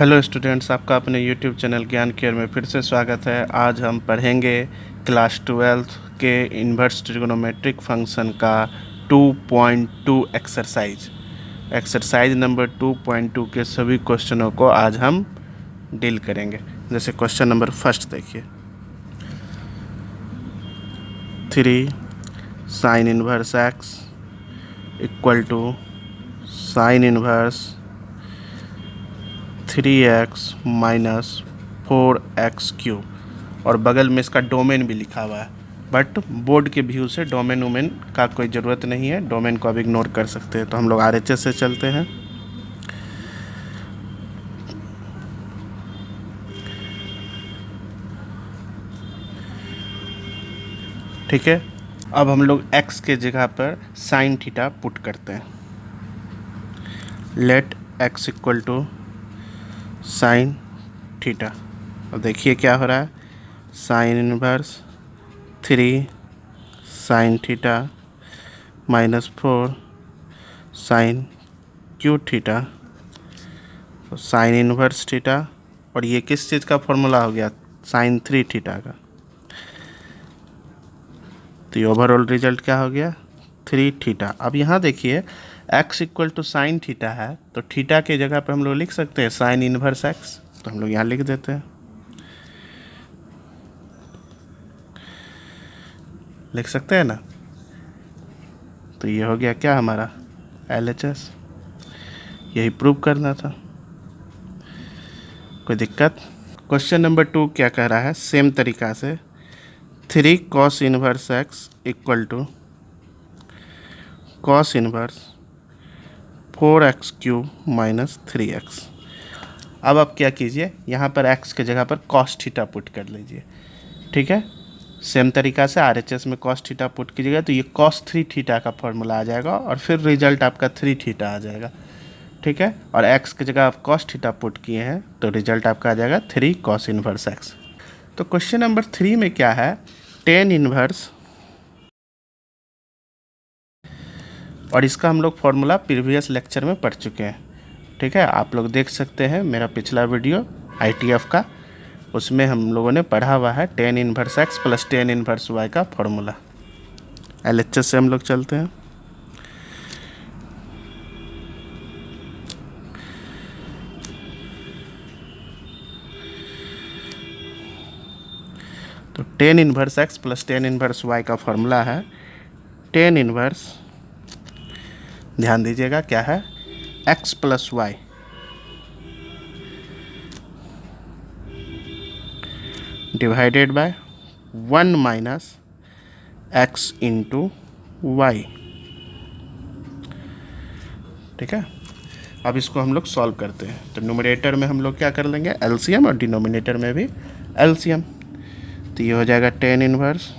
Hello students, आपका अपने YouTube channel ज्ञान केयर में फिर से स्वागत है। आज हम पढ़ेंगे क्लास 12 के इन्वर्स ट्रिग्नोमेट्रिक फंक्शन का 2.2 एक्सरसाइज नंबर 2.2 के सभी क्वेश्चनों को आज हम डील करेंगे। जैसे क्वेश्चन नंबर फर्स्ट देखिए, 3 sine inverse x equal to sine inverse 3x minus 4x³ और बगल में इसका डोमेन भी लिखा हुआ है, बट बोर्ड के व्यू से डोमेन वोमेन का कोई ज़रूरत नहीं है, डोमेन को अब इग्नोर कर सकते हैं। तो हम लोग RHS से चलते हैं। ठीक है, अब हम लोग x के जगह पर साइन थीटा पुट करते हैं। Let x equal to sine theta. अब देखिए क्या हो रहा है, sine inverse 3 sine theta minus 4 sine cube theta, तो साइन इनवर्स थीटा, और ये किस चीज़ का फॉर्मूला हो गया, साइन 3 थीटा का। तो ये ओवरऑल रिजल्ट क्या हो गया, 3 थीटा। अब यहाँ देखिए x equal to sine theta है, तो थीटा के जगह पर हम लोग लिख सकते हैं साइन इनवर्स x, तो हम लोग यहाँ लिख देते हैं, लिख सकते हैं ना। तो ये हो गया क्या हमारा LHS, यही प्रूव करना था, कोई दिक्कत। क्वेश्चन नंबर 2 क्या कह रहा है, सेम तरीका से 3 cos inverse x equal to cos inverse 4x³ minus 3x। अब आप क्या कीजिए, यहाँ पर x के जगह पर cos थीटा पुट कर लीजिए। ठीक है, सेम तरीका से RHS में cos थीटा पुट कीजिएगा तो ये cos 3 थीटा का फॉर्मूला आ जाएगा और फिर रिजल्ट आपका 3 थीटा आ जाएगा। ठीक है, और x की जगह आप cos थीटा पुट किए हैं तो रिजल्ट आपका आ जाएगा 3 cos इनवर्स x। तो क्वेश्चन नंबर 3 में क्या है, tan इनवर्स, और इसका हम लोग फॉर्मूला प्रीवियस लेक्चर में पढ़ चुके हैं। ठीक है, आप लोग देख सकते हैं मेरा पिछला वीडियो ITF का, उसमें हम लोगों ने पढ़ा हुआ है tan inverse x plus tan inverse y का फॉर्मूला। LHS से हम लोग चलते हैं। तो tan inverse x plus tan inverse y का फॉर्मूला है tan इनवर्स, ध्यान दीजिएगा क्या है, x plus y divided by 1 minus x into y. ठीक है, अब इसको हम लोग सॉल्व करते हैं। तो न्यूमरेटर में हम लोग क्या कर लेंगे, LCM, और डिनोमिनेटर में भी LCM। तो ये हो जाएगा tan इनवर्स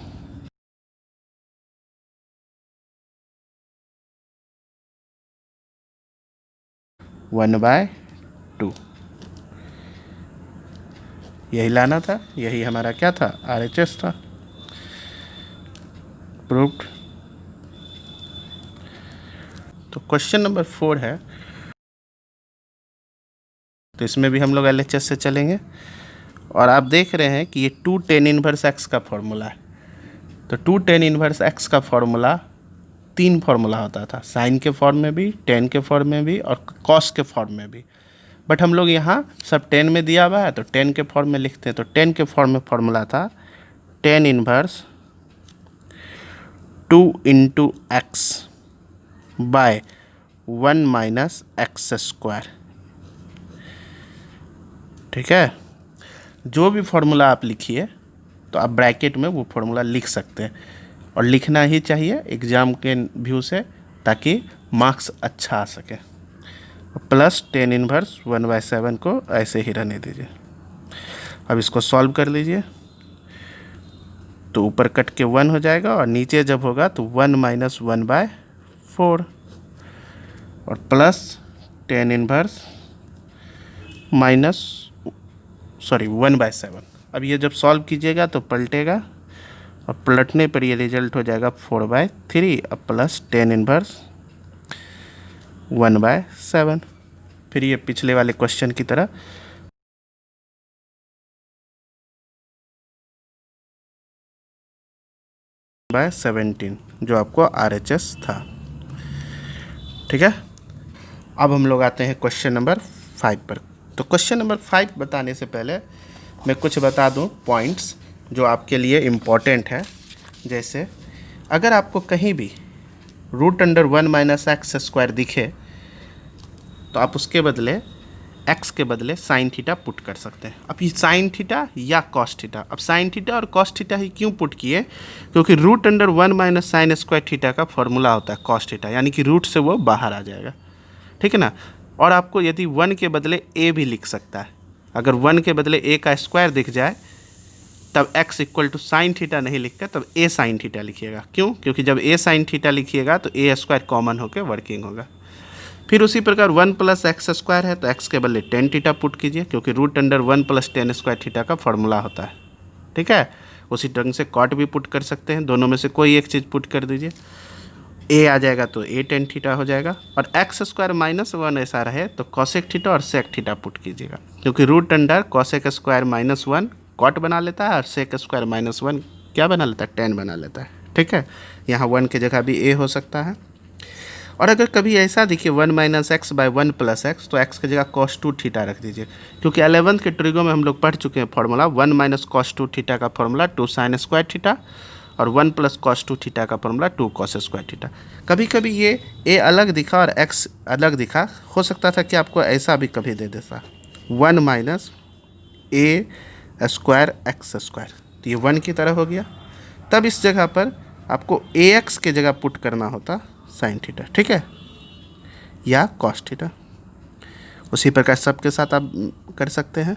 1/2, यही लाना था, यही हमारा क्या था, RHS था, प्रूव्ड। तो क्वेश्चन नंबर 4 है, तो इसमें भी हम लोग LHS से चलेंगे और आप देख रहे हैं कि ये 2 tan इनवर्स x का फॉर्मूला है। तो 2 tan इनवर्स x का फॉर्मूला 3 फॉर्मूला होता था, साइन के फॉर्म में भी, tan के फॉर्म में भी और cos के फॉर्म में भी, बट हम लोग यहाँ सब 10 में दिया हुआ है तो 10 के फॉर्म में लिखते हैं। तो 10 के फॉर्म में फॉर्मूला था tan inverse 2 into x by 1 minus x²। ठीक है, जो भी फॉर्मूला आप लिखिए तो आप ब्रैकेट में वो फॉर्मूला लिख सकते हैं, और लिखना ही चाहिए एग्ज़ाम के व्यू से, ताकि मार्क्स अच्छा आ सके। प्लस tan इनवर्स 1/7 को ऐसे ही रहने दीजिए। अब इसको सॉल्व कर लीजिए, तो ऊपर कट के 1 हो जाएगा और नीचे जब होगा तो 1 माइनस 1/4 और प्लस tan इनवर्स माइनस 1/7। अब ये जब सॉल्व कीजिएगा तो पलटेगा और पलटने पर ये रिजल्ट हो जाएगा 4/3 और प्लस tan इनवर्स 1/7। फिर ये पिछले वाले क्वेश्चन की तरह बाय 17 जो आपको RHS था। ठीक है, अब हम लोग आते हैं क्वेश्चन नंबर 5 पर। तो क्वेश्चन नंबर 5 बताने से पहले मैं कुछ बता दूं पॉइंट्स जो आपके लिए इम्पॉर्टेंट है। जैसे अगर आपको कहीं भी √1 - x स्क्वायर दिखे तो आप उसके बदले x के बदले साइन थीटा पुट कर सकते हैं। अब ये साइन थीटा या कॉस थीटा, अब साइन थीटा और कॉस थीटा ही क्यों पुट किए, क्योंकि √1 - साइन स्क्वायर थीटा का फॉर्मूला होता है कॉस थीटा, यानी कि रूट से वो बाहर आ जाएगा। ठीक है ना। और आपको यदि 1 के बदले a भी लिख सकता है, अगर 1 के बदले a का स्क्वायर दिख जाए तब x equal to sine theta नहीं लिख कर तब a साइन थीटा लिखिएगा। क्यों? क्योंकि जब a साइन थीटा लिखिएगा तो a स्क्वायर कॉमन होकर वर्किंग होगा। फिर उसी प्रकार 1 + x स्क्वायर है तो x के बदले tan थीटा पुट कीजिए, क्योंकि √1 + tan स्क्वायर थीटा का फॉर्मूला होता है। ठीक है, उसी ढंग से कॉट भी पुट कर सकते हैं, दोनों में से कोई एक चीज़ पुट कर दीजिए। a आ जाएगा तो a tan थीटा हो जाएगा, और x स्क्वायर -1 ऐसा रहे तो cosec थीटा और sec थीटा पुट कीजिएगा, क्योंकि √ cosec स्क्वायर -1 कॉट बना लेता है और sec स्क्वायर -1 क्या बना लेता है, tan बना लेता है। ठीक है, यहाँ 1 की जगह भी a हो सकता है। और अगर कभी ऐसा देखिए 1 - x / 1 + x तो x की जगह cos 2 थीटा रख दीजिए, क्योंकि 11th के ट्रिगो में हम लोग पढ़ चुके हैं फॉर्मूला 1 - cos 2 थीटा का फॉर्मूला 2 sin स्क्वायर थीटा, और 1 + cos 2 थीटा का फॉर्मूला 2 cos स्क्वायर थीटा। कभी कभी ये a अलग दिखा और x अलग दिखा, हो सकता था कि आपको ऐसा भी कभी दे देता 1 - a स्क्वायर x स्क्वायर, तो ये 1 की तरह हो गया। तब इस जगह पर आपको ax के जगह पुट करना होता साइन थीटा। ठीक है, या कॉस थीटा। उसी प्रकार सबके साथ आप कर सकते हैं,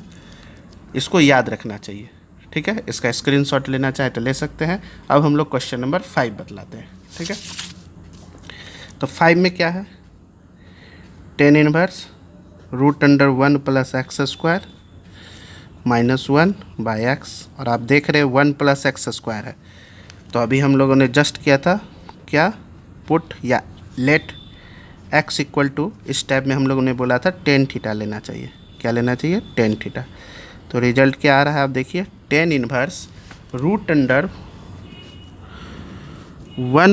इसको याद रखना चाहिए। ठीक है, इसका स्क्रीनशॉट लेना चाहे तो ले सकते हैं। अब हम लोग क्वेश्चन नंबर 5 बतलाते हैं। ठीक है, तो 5 में क्या है, tan inverse √1 + x square -1/x, और आप देख रहे हैं 1 + x स्क्वायर है, तो अभी हम लोगों ने जस्ट किया था क्या, पुट या लेट x इक्वल टू, इस टाइप में हम लोगों ने बोला था tan थीटा लेना चाहिए। क्या लेना चाहिए, tan थीटा। तो रिजल्ट क्या आ रहा है आप देखिए, tan inverse √1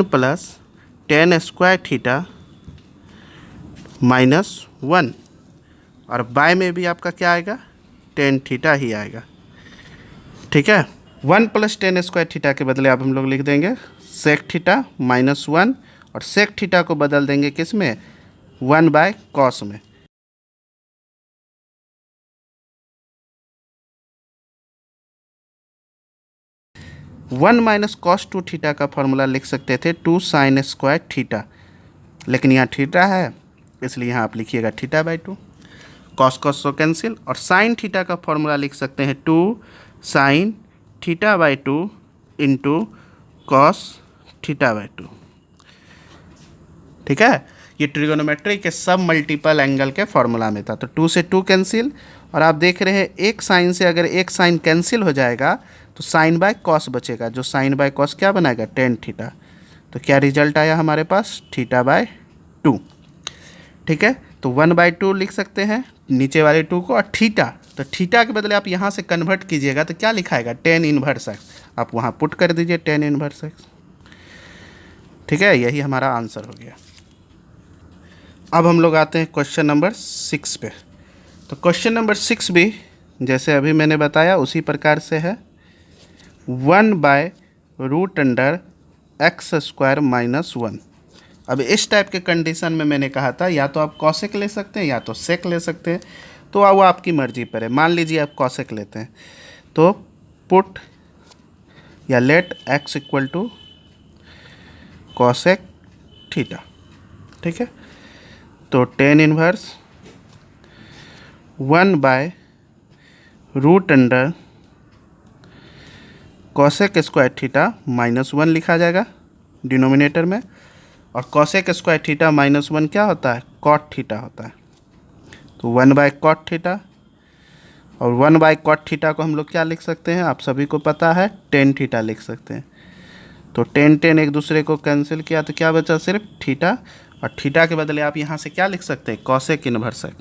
+ tan square theta -1, और बाय में भी आपका क्या आएगा, tan थीटा ही आएगा। ठीक है, 1 + tan स्क्वायर थीटा के बदले आप हम लोग लिख देंगे sec थीटा -1, और sec थीटा को बदल देंगे किस में, 1/cos में। -1 - cos 2 थीटा का फॉर्मूला लिख सकते थे 2 sin स्क्वायर थीटा, लेकिन यहाँ थीटा है इसलिए यहाँ आप लिखिएगा θ/2, cos cos सो कैंसिल, और sin थीटा का फॉर्मूला लिख सकते हैं 2 sin θ/2 इंटू cos θ/2। ठीक है, ये ट्रिगोनोमेट्री के सब मल्टीपल एंगल के फॉर्मूला में था। तो 2 से 2 कैंसिल, और आप देख रहे हैं एक साइन से अगर एक साइन कैंसिल हो जाएगा तो sin/cos बचेगा, जो sin/cos क्या बनाएगा, tan थीटा। तो क्या रिजल्ट आया हमारे पास, θ/2। ठीक है, तो 1/2 लिख सकते हैं नीचे वाले 2 को, और थीटा, तो थीटा के बदले आप यहाँ से कन्वर्ट कीजिएगा तो क्या लिखाएगा, tan इनवर्स x, आप वहाँ पुट कर दीजिए tan इनवर्स x। ठीक है, यही हमारा आंसर हो गया। अब हम लोग आते हैं क्वेश्चन नंबर 6 पे। तो क्वेश्चन नंबर 6 भी जैसे अभी मैंने बताया उसी प्रकार से है, 1/√x स्क्वायर -1। अब इस टाइप के कंडीशन में मैंने कहा था या तो आप कॉसेक ले सकते हैं या तो सेक ले सकते हैं, तो वो आपकी मर्जी पर है। मान लीजिए आप कॉसेक लेते हैं तो पुट या let x equal to cosec theta. ठीक है, तो tan इनवर्स 1/√अंडर कॉसेक स्क्वायर थीटा -1 लिखा जाएगा डिनोमिनेटर में, और कॉसेक स्क्वायर थीटा -1 क्या होता है, कॉट थीटा होता है। तो 1/cot थीटा, और 1/cot थीटा को हम लोग क्या लिख सकते हैं, आप सभी को पता है tan थीटा लिख सकते हैं। तो tan एक दूसरे को कैंसिल किया तो क्या बचा, सिर्फ थीटा, और थीटा के बदले आप यहाँ से क्या लिख सकते हैं, कॉसेक इनवर्स x।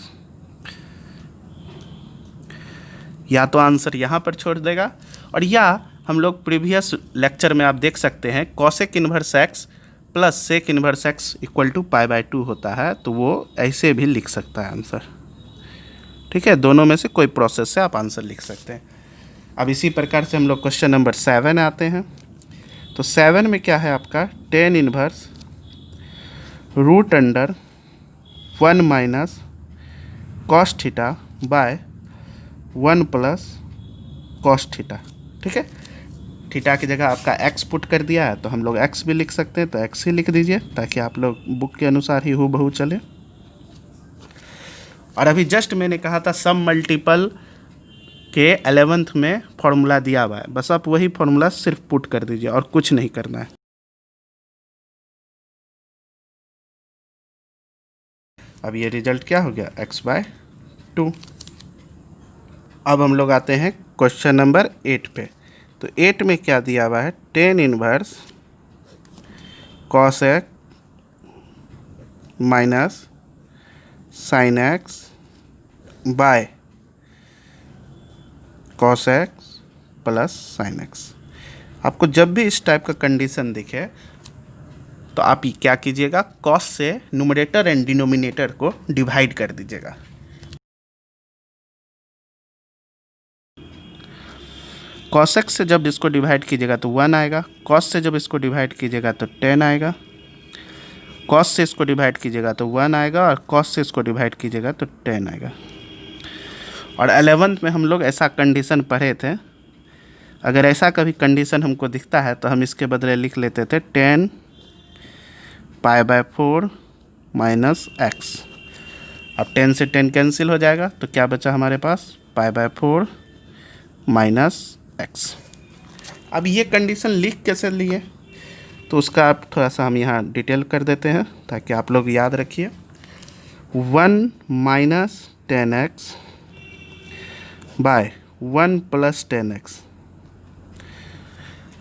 या तो आंसर यहाँ पर छोड़ देगा, और या हम लोग प्रीवियस लेक्चर में आप देख सकते हैं cosec inverse x plus sec inverse x equal to π/2 होता है, तो वो ऐसे भी लिख सकता है आंसर। ठीक है, दोनों में से कोई प्रोसेस से आप आंसर लिख सकते हैं। अब इसी प्रकार से हम लोग क्वेश्चन नंबर 7 आते हैं। तो 7 में क्या है आपका, tan inverse root under 1 minus cos theta by 1 plus cos theta. ठीक है, थीटा की जगह आपका x पुट कर दिया है, तो हम लोग x भी लिख सकते हैं, तो x ही लिख दीजिए ताकि आप लोग बुक के अनुसार ही हूबहू चले। और अभी जस्ट मैंने कहा था सम मल्टीपल के 11th में फॉर्मूला दिया हुआ है, बस आप वही फॉर्मूला सिर्फ पुट कर दीजिए और कुछ नहीं करना है। अब ये रिजल्ट क्या हो गया, x/2। अब हम लोग आते हैं क्वेश्चन नंबर 8 पे। तो 8 में क्या दिया हुआ है, tan inverse cos x minus sine x by cos x plus sine x। आपको जब भी इस टाइप का कंडीशन दिखे तो आप क्या कीजिएगा, cos से न्यूमरेटर एंड डिनोमिनेटर को डिवाइड कर दीजिएगा। cos x से जब इसको डिवाइड कीजिएगा तो 1 आएगा, cos से जब इसको डिवाइड कीजिएगा तो 10 आएगा, cos से इसको डिवाइड कीजिएगा तो 1 आएगा, और cos से इसको डिवाइड कीजिएगा तो 10 आएगा। और 11th में हम लोग ऐसा कंडीशन पढ़े थे, अगर ऐसा कभी कंडीशन हमको दिखता है तो हम इसके बदले लिख लेते थे 10 π/4 माइनस x। अब 10 से 10 कैंसिल हो जाएगा, तो क्या बचा हमारे पास, π/4 माइनस x। अब ये कंडीशन लिख कैसे लिए, तो उसका आप थोड़ा सा हम यहाँ डिटेल कर देते हैं ताकि आप लोग याद रखिए। 1 minus 10x bye 1 plus 10x।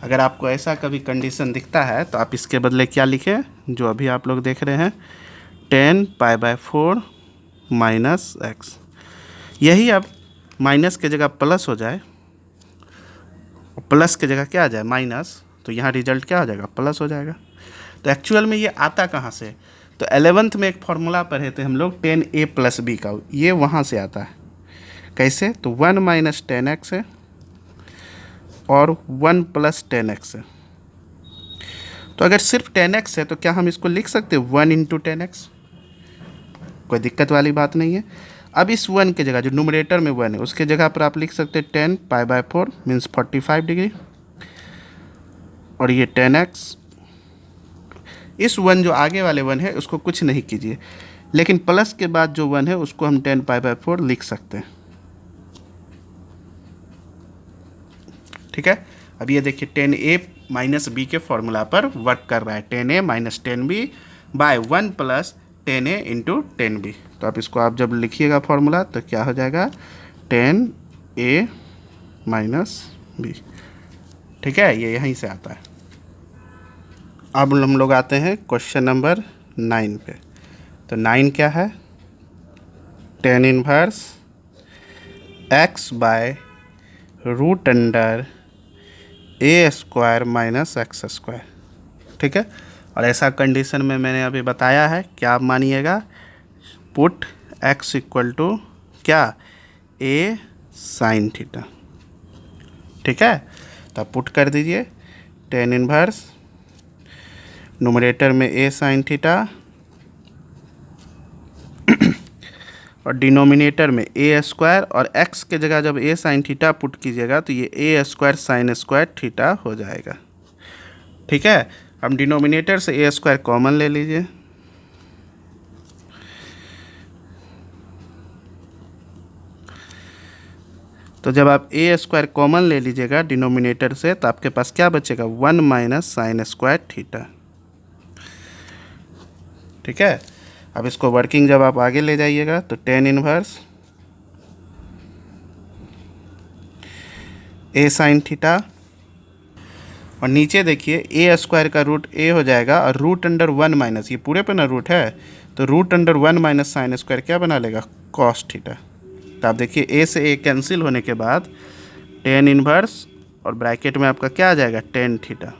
अगर आपको ऐसा कभी कंडीशन दिखता है तो आप इसके बदले क्या लिखें, जो अभी आप लोग देख रहे हैं 10 π/4 माइनस x। यही अब माइनस के जगह प्लस हो जाए, प्लस के जगह क्या आ जाए, माइनस, तो यहाँ रिजल्ट क्या हो जाएगा, प्लस हो जाएगा। तो एक्चुअल में ये आता कहाँ से, तो 11th में एक फॉर्मूला पढ़े थे हम लोग 10a प्लस b का, ये वहाँ से आता है। कैसे, तो 1 माइनस 10x है और 1 प्लस 10x है। तो अगर सिर्फ 10x है तो क्या हम इसको लिख सकते हैं 1 इंटू 10x, कोई दिक्कत वाली बात नहीं है। अब इस 1 के जगह जो न्यूमरेटर में 1 है उसके जगह पर आप लिख सकते हैं 10 π/4 मीन्स 45 डिग्री, और ये 10x। इस 1 जो आगे वाले 1 है उसको कुछ नहीं कीजिए, लेकिन प्लस के बाद जो 1 है उसको हम 10 π/4 लिख सकते हैं। ठीक है, अब ये देखिए 10a माइनस b के फॉर्मूला पर वर्क कर रहा है, 10a minus 10b bye 1 plus 10a into 10b। तो आप इसको आप जब लिखिएगा फॉर्मूला तो क्या हो जाएगा, 10a माइनस b। ठीक है, ये यहीं से आता है। अब हम लोग आते हैं क्वेश्चन नंबर 9 पे। तो 9 क्या है, tan inverse x by root under a square minus x square. ठीक है, और ऐसा कंडीशन में मैंने अभी बताया है, क्या आप मानिएगा, पुट x इक्वल टू क्या, a साइन थीटा। ठीक है, तो पुट कर दीजिए tan इनवर्स न्यूमरेटर में a साइन थीटा और डिनोमिनेटर में a स्क्वायर, और x के जगह जब a साइन थीटा पुट कीजिएगा तो ये a square sine square theta हो जाएगा। ठीक है, अब डिनोमिनेटर से a स्क्वायर कॉमन ले लीजिए, तो जब आप a स्क्वायर कॉमन ले लीजिएगा डिनोमिनेटर से तो आपके पास क्या बचेगा, 1 माइनस साइन स्क्वायर थीटा। ठीक है, अब इसको वर्किंग जब आप आगे ले जाइएगा तो tan inverse a sine theta, और नीचे देखिए a स्क्वायर का रूट a हो जाएगा, और रूट अंडर 1 माइनस, ये पूरे पे ना रूट है, तो root under 1 minus sine square क्या बना लेगा, कॉस थीटा। तो आप देखिए a से a कैंसिल होने के बाद tan इनवर्स और ब्रैकेट में आपका क्या आ जाएगा टेन थीटा।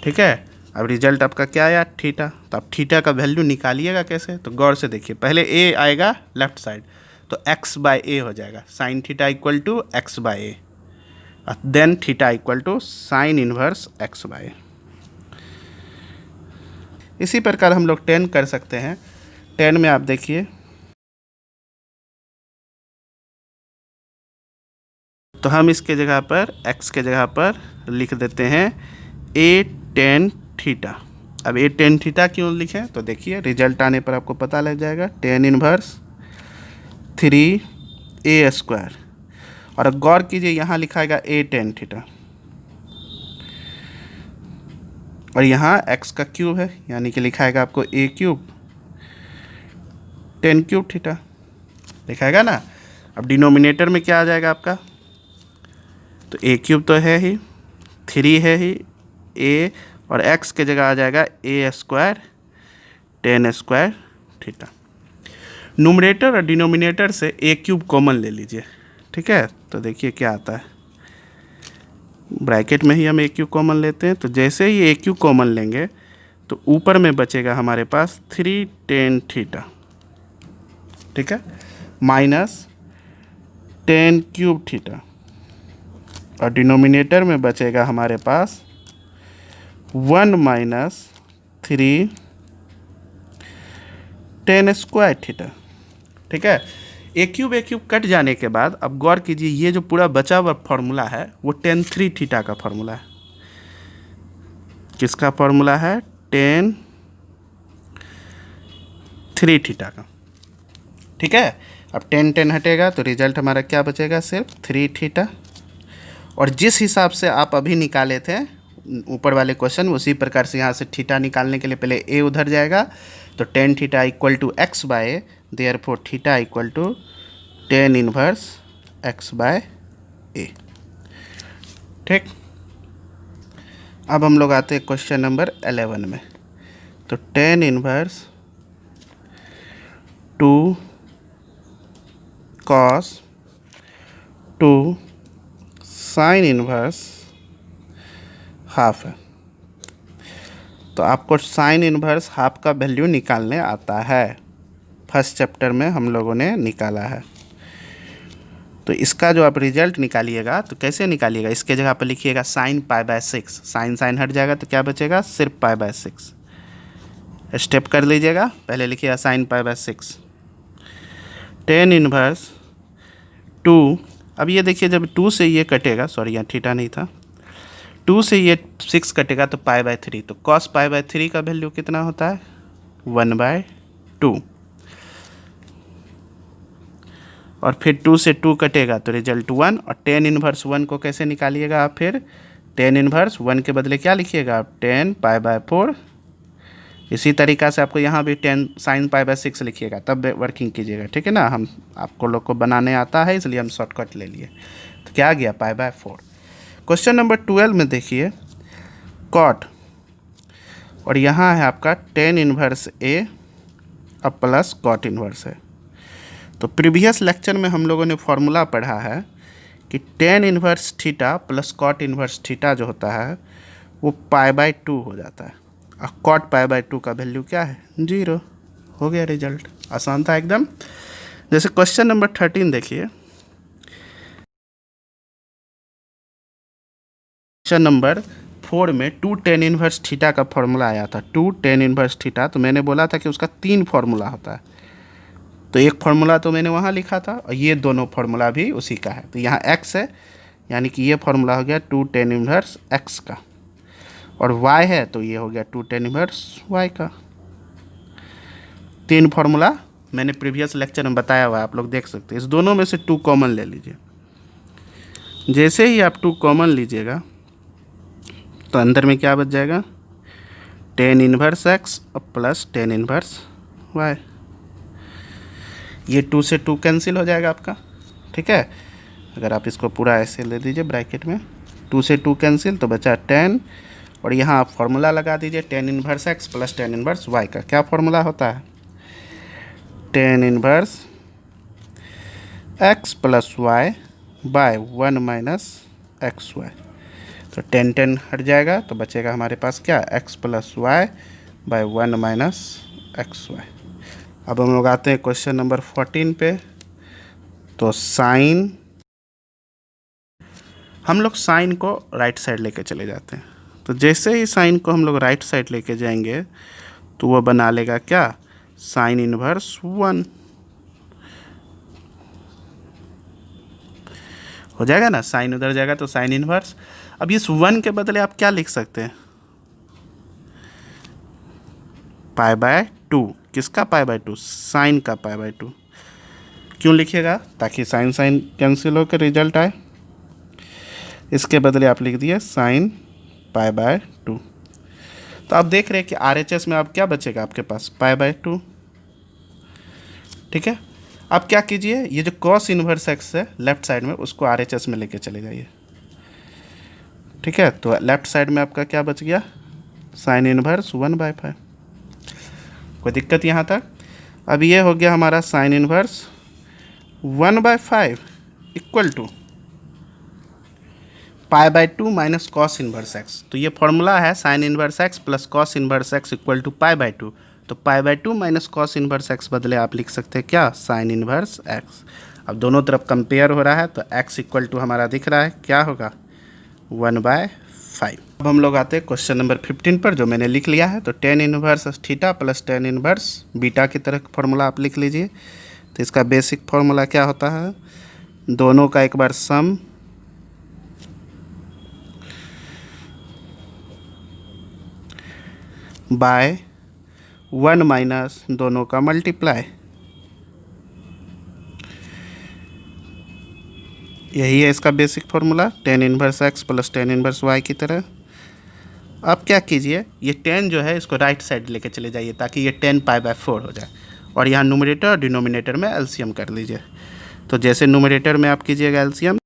ठीक है, अब रिजल्ट आपका क्या आया थीटा। तो आप थीटा का वैल्यू निकालिएगा कैसे, तो गौर से देखिए, पहले ए आएगा लेफ्ट साइड तो एक्स बाय ए हो जाएगा, sine theta equal to x by A, then theta equal to sine inverse x by A. इसी प्रकार हम लोग 10 कर सकते हैं। 10 में आप देखिए, तो हम इसके जगह पर x के जगह पर लिख देते हैं a tan थीटा। अब a tan थीटा क्यों लिखें, तो देखिए रिजल्ट आने पर आपको पता लग जाएगा, tan इनवर्स 3a स्क्वायर, और अब गौर कीजिए यहाँ लिखाएगा a tan थीटा, और यहाँ x का क्यूब है, यानी कि लिखाएगा आपको a cube tan cube theta लिखाएगा ना। अब डिनोमिनेटर में क्या आ जाएगा आपका, तो a क्यूब तो है ही, 3 है ही, a और x के जगह आ जाएगा a square tan square theta. Numerator और डिनोमिनेटर से a क्यूब कॉमन ले लीजिए। ठीक है, तो देखिए क्या आता है, ब्रैकेट में ही हम a क्यूब कॉमन लेते हैं, तो जैसे ही a क्यूब कॉमन लेंगे तो ऊपर में बचेगा हमारे पास 3 tan थीटा। ठीक है, माइनस tan क्यूब थीटा, और डिनोमिनेटर में बचेगा हमारे पास 1 माइनस 3 tan स्क्वायर थीटा। ठीक है, ए क्यूब कट जाने के बाद अब गौर कीजिए, ये जो पूरा बचा हुआ फॉर्मूला है वो tan 3 थीटा का फॉर्मूला है। किसका फॉर्मूला है, tan 3 थीटा का। ठीक है, अब tan हटेगा तो रिजल्ट हमारा क्या बचेगा, सिर्फ 3 थीटा। और जिस हिसाब से आप अभी निकाले थे ऊपर वाले क्वेश्चन, उसी प्रकार से यहाँ से थीटा निकालने के लिए पहले ए उधर जाएगा, तो tan theta equal to x by A, therefore theta equal to tan inverse x by A. ठीक, अब हम लोग आते हैं क्वेश्चन नंबर 11 में। तो tan inverse 2 cos 2 sine inverse half है, तो आपको साइन इनवर्स हाफ का वैल्यू निकालने आता है, फर्स्ट चैप्टर में हम लोगों ने निकाला है। तो इसका जो आप रिजल्ट निकालिएगा तो कैसे निकालिएगा, इसके जगह पर लिखिएगा साइन π/6, साइन साइन हट जाएगा तो क्या बचेगा, सिर्फ π/6। स्टेप कर लीजिएगा, पहले लिखिएगा साइन π/6, tan इनवर्स 2, अब ये देखिए जब 2 से ये कटेगा, सॉरी यहाँ थीटा नहीं था, 2 से ये 6 कटेगा तो π/3, तो cos π/3 का वैल्यू कितना होता है, 1/2, और फिर 2 से 2 कटेगा तो रिजल्ट 1, और tan इनवर्स 1 को कैसे निकालिएगा आप, फिर tan इनवर्स 1 के बदले क्या लिखिएगा आप, tan π/4। इसी तरीक़ा से आपको यहाँ भी tan sin π/6 लिखिएगा, तब वर्किंग कीजिएगा। ठीक है ना, हम आपको लोग को बनाने आता है इसलिए हम शॉर्टकट ले लिए। तो क्या आ गया, π/4। क्वेश्चन नंबर 12 में देखिए, cot, और यहाँ है आपका tan इनवर्स a अब प्लस cot इनवर्स है। तो प्रीवियस लेक्चर में हम लोगों ने फॉर्मूला पढ़ा है कि tan inverse theta plus cot inverse theta जो होता है वो π/2 हो जाता है, और cot π/2 का वैल्यू क्या है, 0। हो गया रिजल्ट, आसान था एकदम। जैसे क्वेश्चन नंबर 13 देखिए, क्वेश्चन नंबर 4 में 2 tan इनवर्स थीटा का फॉर्मूला आया था, 2 tan इनवर्स थीटा। तो मैंने बोला था कि उसका 3 फार्मूला होता है, तो एक फार्मूला तो मैंने वहाँ लिखा था, और ये दोनों फार्मूला भी उसी का है। तो यहाँ x है, यानी कि ये फार्मूला हो गया 2 tan इनवर्स x का, और y है तो ये हो गया 2 tan इनवर्स y का। 3 फार्मूला मैंने प्रीवियस लेक्चर में बताया हुआ है, आप लोग देख सकते हैं। इस दोनों में से 2 कॉमन ले लीजिए। जैसे ही आप 2 कॉमन लीजिएगा तो अंदर में क्या बच जाएगा, tan इनवर्स x और प्लस tan इनवर्स y। ये 2 से 2 कैंसिल हो जाएगा आपका। ठीक है, अगर आप इसको पूरा ऐसे ले दीजिए ब्रैकेट में, 2 से 2 कैंसिल तो बचा tan, और यहाँ आप फार्मूला लगा दीजिए tan inverse x plus tan inverse y का। क्या फार्मूला होता है, tan inverse x plus y by 1 minus x y. तो टेन टेन हट जाएगा तो बचेगा हमारे पास क्या, x plus y by 1 minus x y. अब हम लोग आते हैं क्वेश्चन नंबर 14 पे। तो साइन, हम लोग साइन को राइट साइड लेके चले जाते हैं। तो जैसे ही साइन को हम लोग राइट साइड लेके जाएंगे तो वो बना लेगा क्या, साइन इनवर्स 1 हो जाएगा ना, साइन उधर जाएगा तो साइन इनवर्स। अब इस 1 के बदले आप क्या लिख सकते हैं, पाई बाय 2। किसका पाई बाय 2, साइन का पाई बाय 2। क्यों लिखिएगा, ताकि साइन साइन कैंसिल होकर रिजल्ट आए। इसके बदले आप लिख दिए साइन पाई बाय 2। तो आप देख रहे हैं कि RHS में आप क्या बचेगा आपके पास, पाई बाय 2। ठीक है, आप क्या कीजिए, ये जो कॉस इनवर्स एक्स है लेफ्ट साइड में, उसको RHS में लेके चले जाइए। ठीक है, तो लेफ्ट साइड में आपका क्या बच गया, साइन इनवर्स 1/5। कोई दिक्कत यहाँ तक। अब ये हो गया हमारा sine inverse 1/5 equal to pi by 2 minus cos inverse x. तो ये फॉर्मूला है sine inverse x plus cos inverse x equal to pi by 2। तो pi by 2 minus cos inverse x बदले आप लिख सकते हैं क्या, साइन इनवर्स एक्स। अब दोनों तरफ कंपेयर हो रहा है तो एक्स इक्वल टू हमारा दिख रहा है क्या होगा, 1/5। अब हम लोग आते हैं क्वेश्चन नंबर 15 पर, जो मैंने लिख लिया है। तो tan inverse theta plus tan inverse beta की तरह फॉर्मूला आप लिख लीजिए। तो इसका बेसिक फॉर्मूला क्या होता है, दोनों का एक बार सम बाय 1 माइनस दोनों का मल्टीप्लाई। यही है इसका basic formula, tan inverse x plus tan inverse y की तरह। अब क्या कीजिए, ये 10 जो है इसको राइट साइड लेके चले जाइए ताकि ये 10 पाई बाय 4 हो जाए। और यहाँ न्यूमरेटर और डिनोमिनेटर में एलसीएम कर लीजिए। तो जैसे न्यूमरेटर में आप कीजिएगा एलसीएम,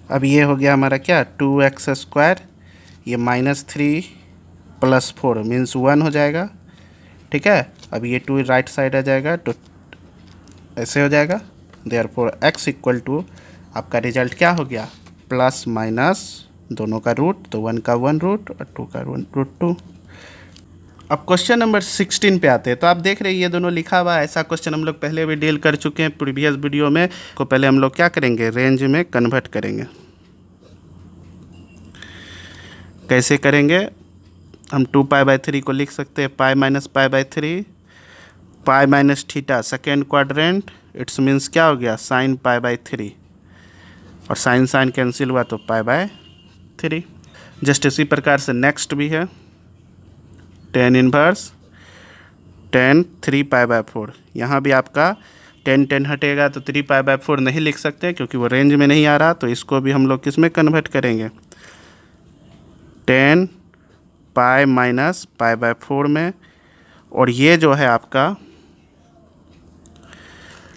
अब ये हो गया हमारा क्या, 2x², ये -3 + 4 मीन्स 1 हो जाएगा। ठीक है, अब ये 2 राइट साइड आ जाएगा तो ऐसे हो जाएगा। देयरफॉर x इक्वल टू आपका रिजल्ट क्या हो गया, प्लस माइनस दोनों का रूट, तो 1 का 1 रूट और 2 का √2। अब क्वेश्चन नंबर 16 पे आते हैं। तो आप देख रहे हैं ये दोनों लिखा हुआ है, ऐसा क्वेश्चन हम लोग पहले भी डील कर चुके हैं प्रीवियस वीडियो में। को पहले हम लोग क्या करेंगे, रेंज में कन्वर्ट करेंगे। कैसे करेंगे, हम 2π/3 को लिख सकते हैं pi minus π/3, pi minus theta second quadrant, it's means क्या हो गया, साइन π/3, और साइन साइन कैंसिल हुआ तो π/3। जस्ट इसी प्रकार से नेक्स्ट भी है, टेन इनवर्स टेन 3π/4। यहाँ भी आपका 10 हटेगा तो 3π/4 नहीं लिख सकते क्योंकि वो रेंज में नहीं आ रहा। तो इसको भी हम लोग किस में कन्वर्ट करेंगे, 10 पाई माइनस π/4 में। और ये जो है आपका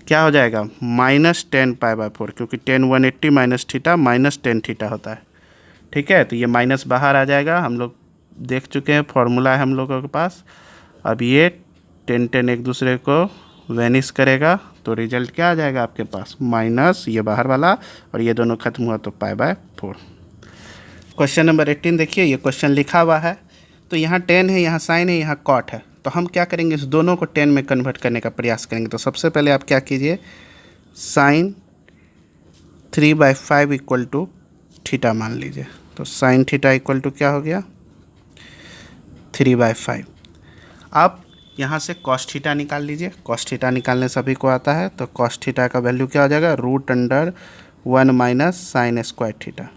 क्या हो जाएगा, -10 π/4, क्योंकि 10 180 माइनस थीटा माइनस 10 थीटा होता है। ठीक है, तो ये माइनस बाहर आ जाएगा, हम लोग देख चुके हैं, फॉर्मूला है हम लोगों के पास। अब ये 10 एक दूसरे को वेनिश करेगा तो रिजल्ट क्या आ जाएगा आपके पास, माइनस ये बाहर वाला और ये दोनों खत्म हुआ तो π/4। क्वेश्चन नंबर 18 देखिए, ये क्वेश्चन लिखा हुआ है। तो यहाँ 10 है, यहाँ साइन है, यहाँ कॉट है। तो हम क्या करेंगे, इस दोनों को 10 में कन्वर्ट करने का प्रयास करेंगे। तो सबसे पहले आप क्या कीजिए, साइन 3/5 इक्वल टू थीटा मान लीजिए। तो साइन थीटा इक्वल टू क्या हो गया, 3/5। आप यहाँ से कॉस थीटा निकाल लीजिए। कॉस थीटा निकालने सभी को आता है। तो कॉस थीटा का वैल्यू क्या हो जाएगा, √1 माइनस साइन स्क्वायर थीटा।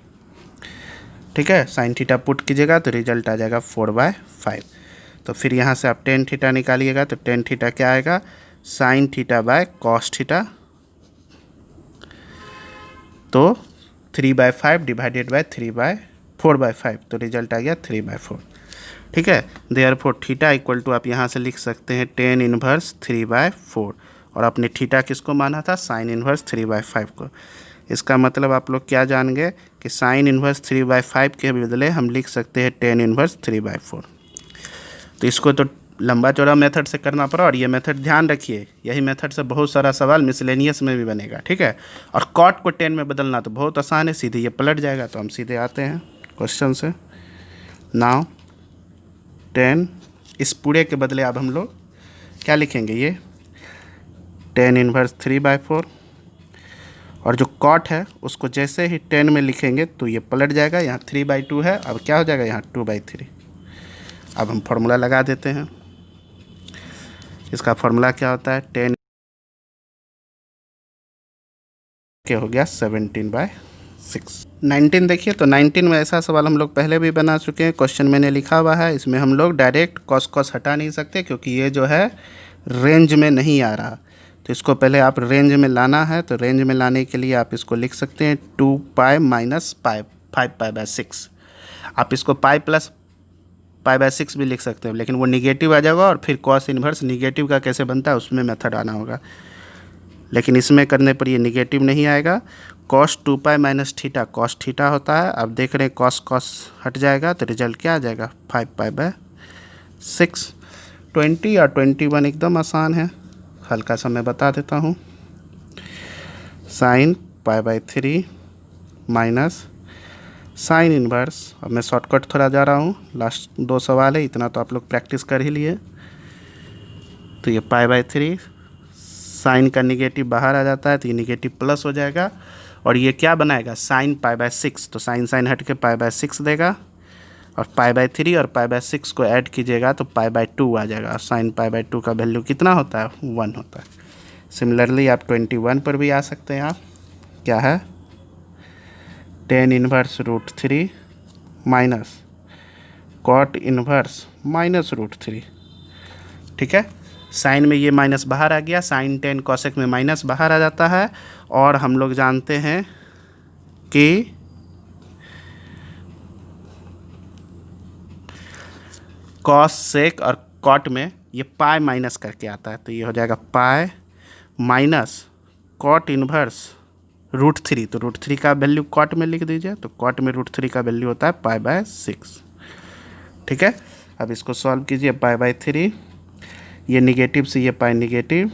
ठीक है, साइन थीटा पुट कीजिएगा तो रिजल्ट आ जाएगा 4/5। तो फिर यहाँ से आप टेन थीटा निकालिएगा तो टेन थीटा क्या आएगा, sine theta by cos theta. तो 3/5 डिवाइडेड बाय 4/5, तो रिजल्ट आ गया 3/4। ठीक है, देयरफॉर थीटा इक्वल टू आप यहाँ से लिख सकते हैं 10 इनवर्स 3/4। और आपने थीटा किसको माना था, साइन इनवर्स 3/5 को। इसका मतलब आप लोग क्या जान गए कि साइन इनवर्स 3/5 के बदले हम लिख सकते हैं 10 इनवर्स 3/4। तो इसको तो लंबा चौड़ा मेथड से करना पड़ा, और ये मेथड ध्यान रखिए, यही मेथड से बहुत सारा सवाल मिसलेनियस में भी बनेगा, ठीक है। और कॉट को 10 में बदलना तो बहुत आसान है, सीधे ये पलट जाएगा। तो हम सीधे आते हैं क्वेश्चन से। नाउ 10, इस पूरे के बदले अब हम लोग क्या लिखेंगे, ये 10 इनवर्स 3/4, और जो कॉट है उसको जैसे ही 10 में लिखेंगे तो ये पलट जाएगा, यहाँ 3/2 है, अब क्या हो जाएगा यहाँ 2/3। अब हम फॉर्मूला लगा देते हैं। इसका फॉर्मूला क्या होता है, 10 के हो गया 17/6। 19 देखिए, तो 19 में ऐसा सवाल हम लोग पहले भी बना चुके हैं, क्वेश्चन मैंने लिखा हुआ है। इसमें हम लोग डायरेक्ट कॉस हटा नहीं सकते क्योंकि ये जो है रेंज में नहीं आ रहा, तो इसको पहले आप रेंज में लाना है। तो रेंज में लाने के लिए आप इसको लिख सकते हैं 2π माइनस पाई 5π/6। आप इसको पाई प्लस π/6 भी लिख सकते हैं, लेकिन वो निगेटिव आ जाएगा, और फिर कॉस इन्वर्स निगेटिव का कैसे बनता है उसमें मेथड आना होगा, लेकिन इसमें करने पर ये निगेटिव नहीं आएगा। Cos 2π minus theta cos theta होता है। अब देख रहे हैं कॉस हट जाएगा तो रिजल्ट क्या आ जाएगा 5π/6। 20 और 21 एकदम आसान है, हल्का सा मैं बता देता हूँ। साइन π/3 माइनस साइन इन्वर्स, अब मैं शॉर्टकट थोड़ा जा रहा हूँ, लास्ट 2 सवाल है, इतना तो आप लोग प्रैक्टिस कर ही लिए। तो ये π/3, साइन का निगेटिव बाहर आ जाता है तो ये निगेटिव प्लस हो जाएगा, और ये क्या बनाएगा साइन π/6, तो साइन हट के π/6 देगा, और π/3 और π/6 को ऐड कीजिएगा तो π/2 आ जाएगा। साइन π/2 का वैल्यू कितना होता है 1 होता है। सिमिलरली आप 21 पर भी आ सकते हैं। आप क्या है 10 inverse √3 minus cot inverse minus √3, ठीक है। साइन में ये माइनस बाहर आ गया, साइन 10 कॉसेक में माइनस बाहर आ जाता है, और हम लोग जानते हैं कि कॉस सेक और कॉट में ये पाई माइनस करके आता है, तो ये हो जाएगा पाई माइनस कॉट इनवर्स √3, तो √3 का वैल्यू कॉट में लिख दीजिए, तो कॉट में √3 का वैल्यू होता है π/6, ठीक है। अब इसको सॉल्व कीजिए, π/3, ये निगेटिव से ये पाई निगेटिव,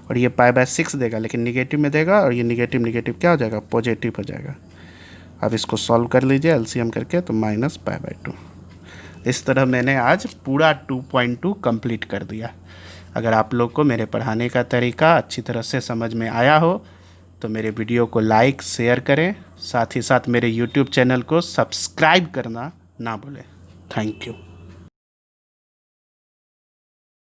और ये π/6 देगा लेकिन निगेटिव में देगा, और ये निगेटिव निगेटिव क्या हो जाएगा पॉजिटिव हो जाएगा। अब इसको सॉल्व कर लीजिए एलसीएम करके, तो -π/2। इस तरह मैंने आज पूरा 2.2 कंप्लीट कर दिया। अगर आप लोग को मेरे पढ़ाने का तरीका अच्छी तरह से समझ में आया हो तो मेरे वीडियो को लाइक शेयर करें, साथ ही साथ मेरे यूट्यूब चैनल को सब्सक्राइब करना ना भूलें। Thank you.